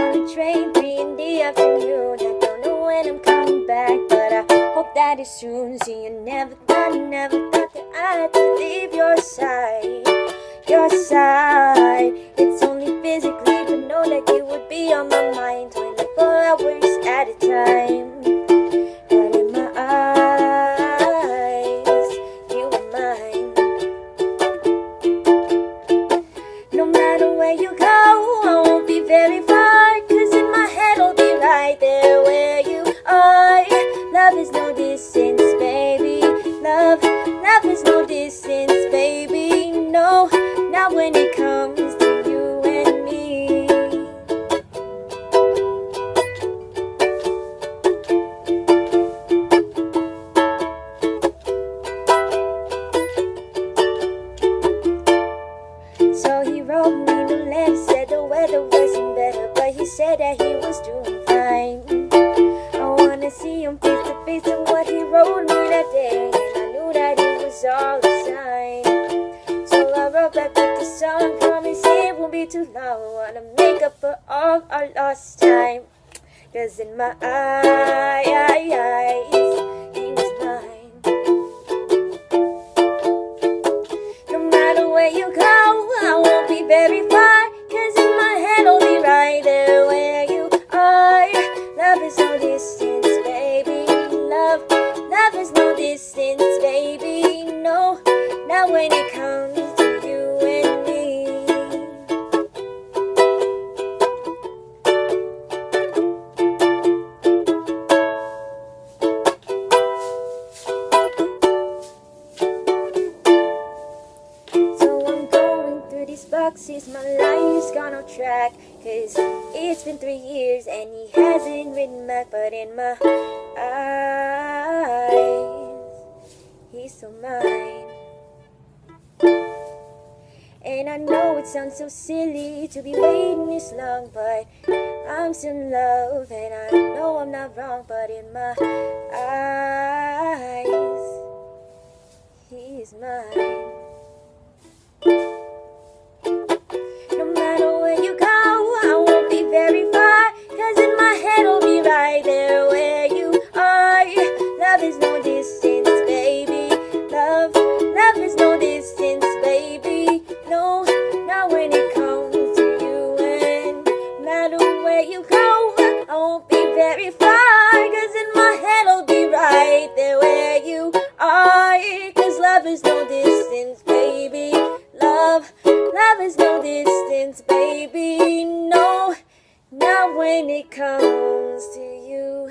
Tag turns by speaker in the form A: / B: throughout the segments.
A: on the train 3 in the afternoon. I don't know when I'm coming back, but I hope that it's soon. See, you never thought that I had to leave your side. Your side. It's only physically, but know that you would be on my mind 24 hours at a time. But in my eyes, you are mine. No matter where you go, I won't be very far, 'cause in my head I'll be right there where you are. Love is no distance, baby. Love is no distance, baby. No, not when it comes to you and me. So he wrote me the letter, said the weather wasn't better, but he said that he was doing fine. I wanna see him face to face, and what he wrote me that day, and I knew that it was all a sign. So I wrote back with the song, promise it won't be too long. Wanna make up for all our lost time, 'cause in my eyes, he was mine. No matter where you go, I won't be very far, 'cause in my head I'll be right there where you are. Love is no distance, baby. Love is no distance, baby. No, not when it comes to you and me. So I'm going through these boxes, my life's gone off track, 'cause it's been 3 years and he hasn't written back. But in my eyes, he's so mine. And I know it sounds so silly to be waiting this long, but I'm still in love, and I know I'm not wrong. But in my eyes, he's mine. No matter where you go, I won't be very far, 'cause in my head I'll be right there where you are. Love is no distance, baby. Love is no distance, baby. No, not when it comes to you. And no matter where you go, I won't be very far, 'cause in my head I'll be right there where you are. 'Cause love is no distance, baby. Love is no distance, baby. No, not when it comes to you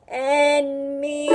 A: and me.